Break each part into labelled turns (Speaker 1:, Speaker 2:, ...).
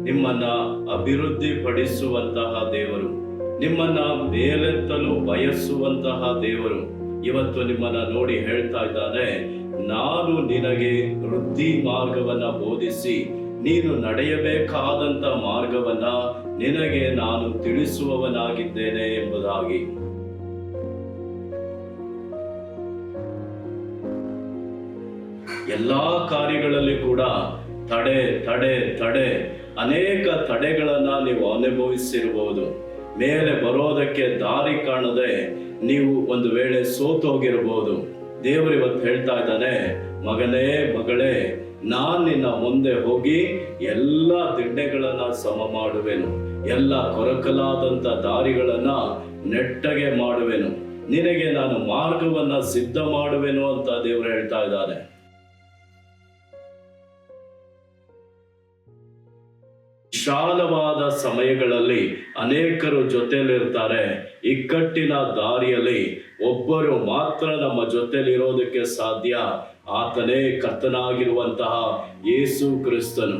Speaker 1: ನಿಮ್ಮನ್ನ ಅಭಿವೃದ್ಧಿ ಪಡಿಸುವಂತಹ ದೇವರು, ನಿಮ್ಮನ್ನ ಮೇಲೆತ್ತಲು ಬಯಸುವಂತಹ ದೇವರು ಇವತ್ತು ನಿಮ್ಮನ್ನ ನೋಡಿ ಹೇಳ್ತಾ ಇದ್ದಾನೆ, ನಾನು ನಿನಗೆ ವೃದ್ಧಿ ಮಾರ್ಗವನ್ನ ಬೋಧಿಸಿ ನೀನು ನಡೆಯಬೇಕಾದಂತ ಮಾರ್ಗವನ್ನ ನಿನಗೆ ನಾನು ತಿಳಿಸುವವನಾಗಿದ್ದೇನೆ ಎಂಬುದಾಗಿ. ಎಲ್ಲಾ ಕಾರ್ಯಗಳಲ್ಲಿ ಕೂಡ ತಡೆ ತಡೆ ತಡೆ ಅನೇಕ ತಡೆಗಳನ್ನ ನೀವು ಅನುಭವಿಸಿರಬಹುದು. ಮೇಲೆ ಬರೋದಕ್ಕೆ ದಾರಿ ಕಾಣದೆ ನೀವು ಒಂದು ವೇಳೆ ಸೋತೋಗಿರಬಹುದು. ದೇವರು ಇವತ್ತು ಹೇಳ್ತಾ ಇದ್ದಾನೆ, ಮಗನೇ ಮಗಳೇ, ನಾನ್ ನಿನ್ನ ಮುಂದೆ ಹೋಗಿ ಎಲ್ಲ ದಿಣ್ಣೆಗಳನ್ನ ಸಮ ಮಾಡುವೆನು, ಎಲ್ಲ ಕೊರಕಲಾದಂತ ದಾರಿಗಳನ್ನ ನೆಟ್ಟಗೆ ಮಾಡುವೆನು, ನಿನಗೆ ನಾನು ಮಾರ್ಗವನ್ನ ಸಿದ್ಧ ಮಾಡುವೆನು ಅಂತ ದೇವರು ಹೇಳ್ತಾ ಇದ್ದಾನೆ. ವಿಶಾಲವಾದ ಸಮಯಗಳಲ್ಲಿ ಅನೇಕರು ಜೊತೆಲಿರ್ತಾರೆ. ಇಕ್ಕಟ್ಟಿನ ದಾರಿಯಲ್ಲಿ ಒಬ್ಬರು ಮಾತ್ರ ನಮ್ಮ ಜೊತೆಲಿರೋದಕ್ಕೆ ಸಾಧ್ಯ. ಆತನೇ ಕರ್ತನಾಗಿರುವಂತಹ ಯೇಸು ಕ್ರಿಸ್ತನು.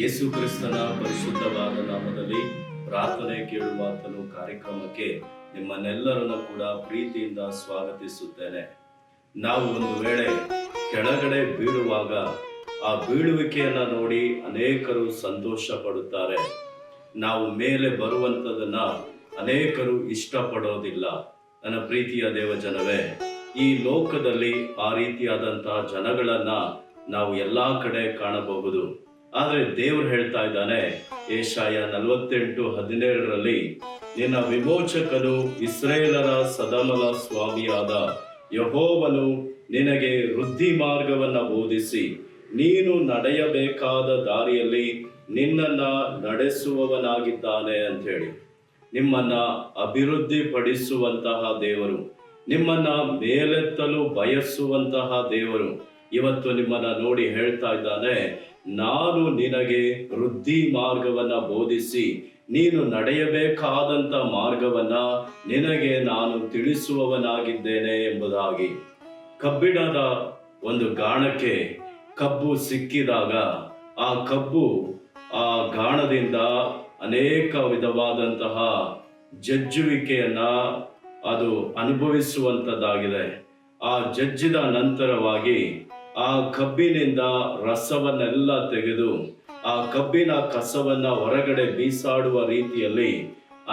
Speaker 1: ಯೇಸು ಕ್ರಿಸ್ತನ ಪರಿಶುದ್ಧವಾದ ನಾಮದಲ್ಲಿ ಪ್ರಾರ್ಥನೆ ಕೇಳುವಾತನು ಕಾರ್ಯಕ್ರಮಕ್ಕೆ ನಿಮ್ಮನ್ನೆಲ್ಲರನ್ನು ಕೂಡ ಪ್ರೀತಿಯಿಂದ ಸ್ವಾಗತಿಸುತ್ತೇನೆ. ನಾವು ಒಂದು ವೇಳೆ ಕೆಳಗಡೆ ಬೀಳುವಾಗ ಆ ಬೀಳುವಿಕೆಯನ್ನ ನೋಡಿ ಅನೇಕರು ಸಂತೋಷ ಪಡುತ್ತಾರೆ. ನಾವು ಮೇಲೆ ಬರುವಂಥದನ್ನ ಅನೇಕರು ಇಷ್ಟಪಡೋದಿಲ್ಲ. ನನ್ನ ಪ್ರೀತಿಯ ದೇವ ಜನವೇ, ಈ ಲೋಕದಲ್ಲಿ ಆ ರೀತಿಯಾದಂತಹ ಜನಗಳನ್ನ ನಾವು ಎಲ್ಲಾ ಕಡೆ ಕಾಣಬಹುದು. ಆದ್ರೆ ದೇವರು ಹೇಳ್ತಾ ಇದ್ದಾನೆ, ಯೆಶಾಯ 48:17 ನಿನ್ನ ವಿಮೋಚಕನು ಇಸ್ರೇಲರ ಸದಮಲ ಸ್ವಾಮಿಯಾದ ಯೆಹೋವನು ನಿನಗೆ ವೃದ್ಧಿ ಮಾರ್ಗವನ್ನ ಬೋಧಿಸಿ ನೀನು ನಡೆಯಬೇಕಾದ ದಾರಿಯಲ್ಲಿ ನಿನ್ನನ್ನ ನಡೆಸುವವನಾಗಿದ್ದಾನೆ ಅಂತ ಹೇಳಿ. ನಿಮ್ಮನ್ನ ಅಭಿವೃದ್ಧಿ ಪಡಿಸುವಂತಹ ದೇವರು, ನಿಮ್ಮನ್ನ ಮೇಲೆತ್ತಲು ಬಯಸುವಂತಹ ದೇವರು ಇವತ್ತು ನಿಮ್ಮನ್ನ ನೋಡಿ ಹೇಳ್ತಾ ಇದ್ದಾನೆ, ನಾನು ನಿನಗೆ ವೃದ್ಧಿ ಮಾರ್ಗವನ್ನ ಬೋಧಿಸಿ ನೀನು ನಡೆಯಬೇಕಾದಂತ ಮಾರ್ಗವನ್ನ ನಿನಗೆ ನಾನು ತಿಳಿಸುವವನಾಗಿದ್ದೇನೆ ಎಂಬುದಾಗಿ. ಕಬ್ಬಿಣದ ಒಂದು ಗಾಣಕ್ಕೆ ಕಬ್ಬು ಸಿಕ್ಕಿದಾಗ ಆ ಕಬ್ಬು ಆ ಗಾಣದಿಂದ ಅನೇಕ ವಿಧವಾದಂತಹ ಜಜ್ಜುವಿಕೆಯನ್ನ ಅದು ಅನುಭವಿಸುವಂತದ್ದಾಗಿದೆ. ಆ ಜಜ್ಜಿದ ನಂತರವಾಗಿ ಆ ಕಬ್ಬಿನಿಂದ ರಸವನ್ನೆಲ್ಲ ತೆಗೆದು ಆ ಕಬ್ಬಿನ ಕಸವನ್ನ ಹೊರಗಡೆ ಬೀಸಾಡುವ ರೀತಿಯಲ್ಲಿ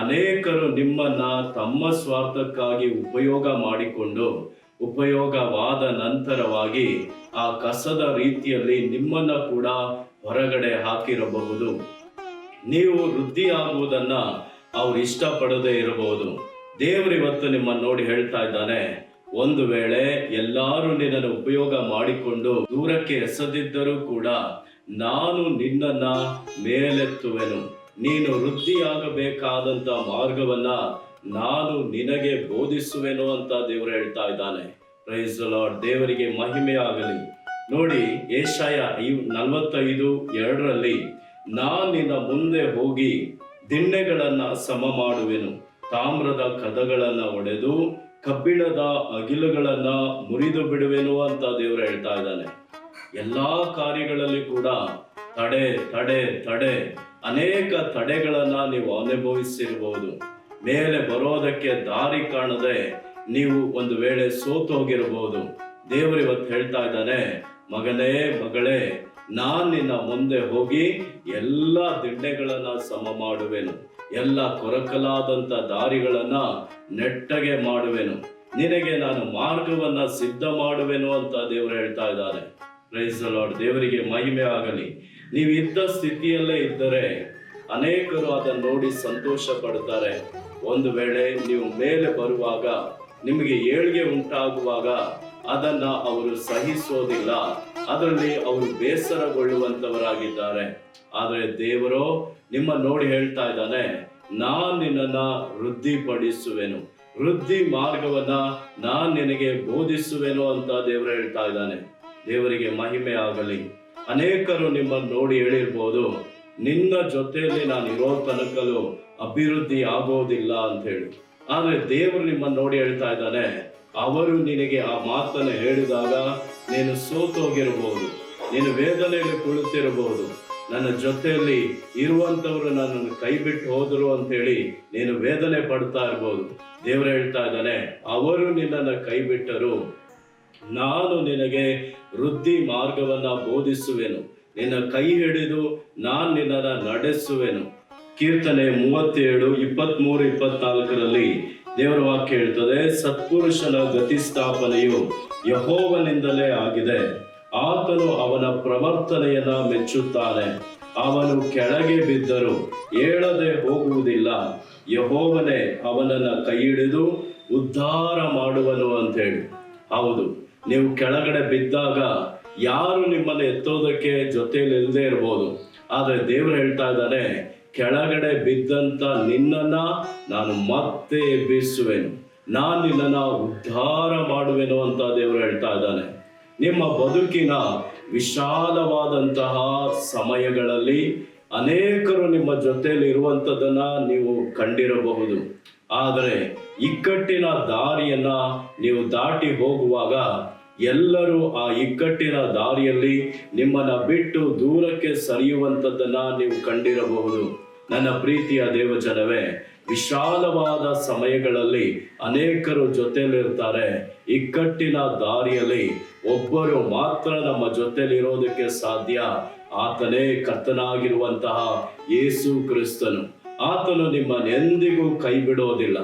Speaker 1: ಅನೇಕರು ನಿಮ್ಮನ್ನ ತಮ್ಮ ಸ್ವಾರ್ಥಕ್ಕಾಗಿ ಉಪಯೋಗ ಮಾಡಿಕೊಂಡು ಉಪಯೋಗವಾದ ನಂತರವಾಗಿ ಆ ಕಸದ ರೀತಿಯಲ್ಲಿ ನಿಮ್ಮನ್ನ ಕೂಡ ಹೊರಗಡೆ ಹಾಕಿರಬಹುದು. ನೀವು ವೃದ್ಧಿಯಾಗುವುದನ್ನ ಅವ್ರು ಇಷ್ಟಪಡದೇ ಇರಬಹುದು. ದೇವರು ಇವತ್ತು ನಿಮ್ಮನ್ನು ನೋಡಿ ಹೇಳ್ತಾ ಇದ್ದಾನೆ, ಒಂದು ವೇಳೆ ಎಲ್ಲರೂ ನಿನ್ನನ್ನು ಉಪಯೋಗ ಮಾಡಿಕೊಂಡು ದೂರಕ್ಕೆ ಎಸೆದಿದ್ದರೂ ಕೂಡ ನಾನು ನಿನ್ನನ್ನ ಮೇಲೆತ್ತುವೆನು, ನೀನು ವೃದ್ಧಿಯಾಗಬೇಕಾದಂತ ಮಾರ್ಗವನ್ನ ನಾನು ನಿನಗೆ ಬೋಧಿಸುವೆನು ಅಂತ ದೇವರು ಹೇಳ್ತಾ ಇದ್ದಾನೆ. Praise the lord. ದೇವರಿಗೆ ಮಹಿಮೆ ಆಗಲಿ. ನೋಡಿ, ಯೆಶಾಯ 45:2 ನಾನು ನಿನ್ನ ಮುಂದೆ ಹೋಗಿ ದಿಣ್ಣೆಗಳನ್ನ ಸಮ ಮಾಡುವೆನು, ತಾಮ್ರದ ಕದಗಳನ್ನ ಒಡೆದು ಕಬ್ಬಿಣದ ಅಗಿಲುಗಳನ್ನ ಮುರಿದು ಬಿಡುವೆನು ಅಂತ ದೇವರು ಹೇಳ್ತಾ ಇದ್ದಾನೆ. ಎಲ್ಲಾ ಕಾರ್ಯಗಳಲ್ಲಿ ಕೂಡ ತಡೆ ತಡೆ ತಡೆ ಅನೇಕ ತಡೆಗಳನ್ನ ನೀವು ಅನುಭವಿಸಿರಬಹುದು. ಮೇಲೆ ಬರೋದಕ್ಕೆ ದಾರಿ ಕಾಣದೆ ನೀವು ಒಂದು ವೇಳೆ ಸೋತೋಗಿರಬಹುದು. ದೇವರು ಇವತ್ತು ಹೇಳ್ತಾ ಇದ್ದಾನೆ, ಮಗನೇ ಮಗಳೇ, ನಾನ್ ನಿನ್ನ ಮುಂದೆ ಹೋಗಿ ಎಲ್ಲ ದಿಣ್ಣೆಗಳನ್ನ ಸಮ ಮಾಡುವೆನು, ಎಲ್ಲ ಕೊರಕಲಾದಂತ ದಾರಿಗಳನ್ನ ನೆಟ್ಟಗೆ ಮಾಡುವೆನು, ನಿನಗೆ ನಾನು ಮಾರ್ಗವನ್ನ ಸಿದ್ಧ ಮಾಡುವೆನು ಅಂತ ದೇವರು ಹೇಳ್ತಾ ಇದ್ದಾರೆ. Praise the lord. ದೇವರಿಗೆ ಮಹಿಮೆ ಆಗಲಿ. ನೀವು ಇದ್ದ ಸ್ಥಿತಿಯಲ್ಲೇ ಇದ್ದರೆ ಅನೇಕರು ಅದನ್ನು ನೋಡಿ ಸಂತೋಷ ಪಡ್ತಾರೆ. ಒಂದು ವೇಳೆ ನೀವು ಮೇಲೆ ಬರುವಾಗ ನಿಮಗೆ ಏಳ್ಗೆ ಉಂಟಾಗುವಾಗ ಅದನ್ನ ಅವರು ಸಹಿಸೋದಿಲ್ಲ, ಅದರಲ್ಲಿ ಅವರು ಬೇಸರಗೊಳ್ಳುವಂತವರಾಗಿದ್ದಾರೆ. ಆದರೆ ದೇವರು ನಿಮ್ಮ ನೋಡಿ ಹೇಳ್ತಾ ಇದ್ದಾನೆ, ನಾನ್ ನಿನ್ನನ್ನ ವೃದ್ಧಿಪಡಿಸುವೆನು, ವೃದ್ಧಿ ಮಾರ್ಗವನ್ನ ನಾನ್ ನಿನಗೆ ಬೋಧಿಸುವೆನು ಅಂತ ದೇವರು ಹೇಳ್ತಾ ಇದ್ದಾನೆ. ದೇವರಿಗೆ ಮಹಿಮೆ ಆಗಲಿ. ಅನೇಕರು ನಿಮ್ಮನ್ನು ನೋಡಿ ಹೇಳಿರ್ಬೋದು, ನಿನ್ನ ಜೊತೆಯಲ್ಲಿ ನಾನು ಇರೋ ತನಕಲು ಅಭಿವೃದ್ಧಿ ಆಗೋದಿಲ್ಲ ಅಂತ ಹೇಳಿ. ಆದ್ರೆ ದೇವರು ನಿಮ್ಮನ್ನು ನೋಡಿ ಹೇಳ್ತಾ ಇದ್ದಾನೆ, ಅವರು ನಿನಗೆ ಆ ಮಾತನ್ನು ಹೇಳಿದಾಗ ನೀನು ಸೋತೋಗಿರಬಹುದು, ನೀನು ವೇದನೆಯಲ್ಲಿ ಕುಳಿತಿರಬಹುದು, ನನ್ನ ಜೊತೆಯಲ್ಲಿ ಇರುವಂತವರು ನನ್ನನ್ನು ಕೈ ಬಿಟ್ಟು ಹೋದರು ಅಂತ ಹೇಳಿ ನೀನು ವೇದನೆ ಪಡ್ತಾ ಇರ್ಬೋದು. ದೇವರು ಹೇಳ್ತಾ ಇದ್ದಾನೆ, ಅವರು ನಿನ್ನನ್ನು ಕೈ ಬಿಟ್ಟರು, ನಾನು ನಿನಗೆ ವೃದ್ಧಿ ಮಾರ್ಗವನ್ನ ಬೋಧಿಸುವೆನು, ನಿನ್ನ ಕೈ ಹಿಡಿದು ನಾನು ನಿನ್ನನ್ನು ನಡೆಸುವೆನು. ಕೀರ್ತನೆ 37, 23, 24ರಲ್ಲಿ ದೇವರ ವಾಕ್ಯ ಹೇಳ್ತದೆ, ಸತ್ಪುರುಷನ ಗತಿಸ್ಥಾಪನೆಯು ಯೆಹೋವನಿಂದಲೇ ಆಗಿದೆ, ಆತನು ಅವನ ಪ್ರವರ್ತನೆಯನ್ನ ಮೆಚ್ಚುತ್ತಾನೆ, ಅವನು ಕೆಳಗೆ ಬಿದ್ದರೂ ಏಳದೆ ಹೋಗುವುದಿಲ್ಲ, ಯೆಹೋವನೇ ಅವನನ್ನ ಕೈ ಹಿಡಿದು ಉದ್ಧಾರ ಮಾಡುವನು ಅಂತ ಹೇಳಿ. ಹೌದು, ನೀವು ಕೆಳಗಡೆ ಬಿದ್ದಾಗ ಯಾರು ನಿಮ್ಮನ್ನು ಎತ್ತೋದಕ್ಕೆ ಜೊತೆಯಲ್ಲಿ ಇಲ್ಲದೆ ಇರ್ಬೋದು, ಆದ್ರೆ ದೇವರು ಹೇಳ್ತಾ ಇದ್ದಾನೆ, ಕೆಳಗಡೆ ಬಿದ್ದಂತ ನಿನ್ನನ್ನ ನಾನು ಮತ್ತೆ ಎಬ್ಬಿಸುವೆನು, ನಾನು ನಿನ್ನನ್ನ ಉದ್ಧಾರ ಮಾಡುವೆನು ಅಂತ ದೇವರು ಹೇಳ್ತಾ ಇದ್ದಾನೆ. ನಿಮ್ಮ ಬದುಕಿನ ವಿಶಾಲವಾದಂತಹ ಸಮಯಗಳಲ್ಲಿ ಅನೇಕರು ನಿಮ್ಮ ಜೊತೆಯಲ್ಲಿ ಇರುವಂಥದ್ದನ್ನ ನೀವು ಕಂಡಿರಬಹುದು. ಆದರೆ ಇಕ್ಕಟ್ಟಿನ ದಾರಿಯನ್ನ ನೀವು ದಾಟಿ ಹೋಗುವಾಗ ಎಲ್ಲರೂ ಆ ಇಕ್ಕಟ್ಟಿನ ದಾರಿಯಲ್ಲಿ ನಿಮ್ಮನ್ನ ಬಿಟ್ಟು ದೂರಕ್ಕೆ ಸರಿಯುವಂಥದ್ದನ್ನ ನೀವು ಕಂಡಿರಬಹುದು. ನನ್ನ ಪ್ರೀತಿಯ ದೇವಜನವೇ, ವಿಶಾಲವಾದ ಸಮಯಗಳಲ್ಲಿ ಅನೇಕರು ಜೊತೆಯಲ್ಲಿರ್ತಾರೆ. ಇಕ್ಕಟ್ಟಿನ ದಾರಿಯಲ್ಲಿ ಒಬ್ಬರು ಮಾತ್ರ ನಮ್ಮ ಜೊತೆಲಿರೋದಕ್ಕೆ ಸಾಧ್ಯ, ಆತನೇ ಕರ್ತನಾಗಿರುವಂತಹ ಯೇಸು ಕ್ರಿಸ್ತನು. ಆತನು ನಿಮ್ಮನ್ನೆಂದಿಗೂ ಕೈ ಬಿಡೋದಿಲ್ಲ.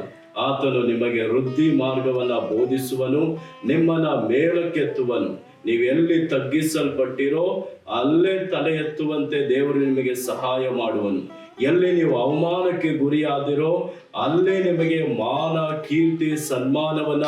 Speaker 1: ಆತನು ನಿಮಗೆ ವೃದ್ಧಿ ಮಾರ್ಗವನ್ನ ಬೋಧಿಸುವನು, ನಿಮ್ಮನ್ನ ಮೇಲಕ್ಕೆತ್ತುವನು. ನೀವೆಲ್ಲಿ ತಗ್ಗಿಸಲ್ಪಟ್ಟಿರೋ ಅಲ್ಲೇ ತಲೆ ಎತ್ತುವಂತೆ ದೇವರು ನಿಮಗೆ ಸಹಾಯ ಮಾಡುವನು. ಎಲ್ಲಿ ನೀವು ಅವಮಾನಕ್ಕೆ ಗುರಿಯಾದಿರೋ ಅಲ್ಲೇ ನಿಮಗೆ ಮಾನ, ಕೀರ್ತಿ, ಸನ್ಮಾನವನ್ನ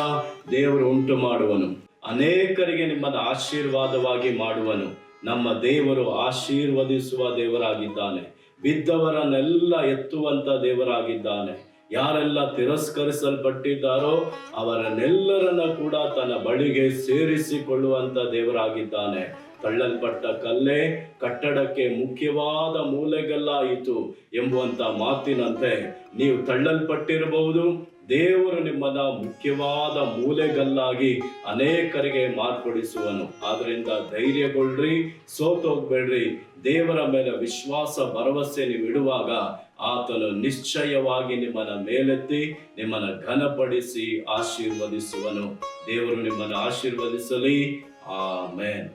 Speaker 1: ದೇವರು ಉಂಟು ಮಾಡುವನು. ಅನೇಕರಿಗೆ ನಿಮ್ಮನ್ನು ಆಶೀರ್ವಾದವಾಗಿ ಮಾಡುವನು. ನಮ್ಮ ದೇವರು ಆಶೀರ್ವದಿಸುವ ದೇವರಾಗಿದ್ದಾನೆ. ಬಿದ್ದವರನ್ನೆಲ್ಲ ಎತ್ತುವಂತ ದೇವರಾಗಿದ್ದಾನೆ. ಯಾರೆಲ್ಲ ತಿರಸ್ಕರಿಸಲ್ಪಟ್ಟಿದ್ದಾರೋ ಅವರನ್ನೆಲ್ಲರನ್ನ ಕೂಡ ತನ್ನ ಬಳಿಗೆ ಸೇರಿಸಿಕೊಳ್ಳುವಂತ ದೇವರಾಗಿದ್ದಾನೆ. ತಳ್ಳಲ್ಪಟ್ಟ ಕಲ್ಲೇ ಕಟ್ಟಡಕ್ಕೆ ಮುಖ್ಯವಾದ ಮೂಲೆಗಲ್ಲಾಯಿತು ಎಂಬುವಂತ ಮಾತಿನಂತೆ ನೀವು ತಳ್ಳಲ್ಪಟ್ಟಿರಬಹುದು, ದೇವರು ನಿಮ್ಮನ್ನ ಮುಖ್ಯವಾದ ಮೂಲೆಗಲ್ಲಾಗಿ ಅನೇಕರಿಗೆ ಮಾರ್ಪಡಿಸುವನು. ಆದ್ರಿಂದ ಧೈರ್ಯಗೊಳ್ಳ್ರಿ, ಸೋತೋಗ್ಬೇಡ್ರಿ. ದೇವರ ಮೇಲೆ ವಿಶ್ವಾಸ, ಭರವಸೆ ನೀವು ಇಡುವಾಗ ಆತನು ನಿಶ್ಚಯವಾಗಿ ನಿಮ್ಮನ್ನ ಮೇಲೆತ್ತಿ ನಿಮ್ಮನ್ನ ಘನಪಡಿಸಿ ಆಶೀರ್ವದಿಸುವನು. ದೇವರು ನಿಮ್ಮನ್ನು ಆಶೀರ್ವದಿಸಲಿ. ಆಮೆನ್.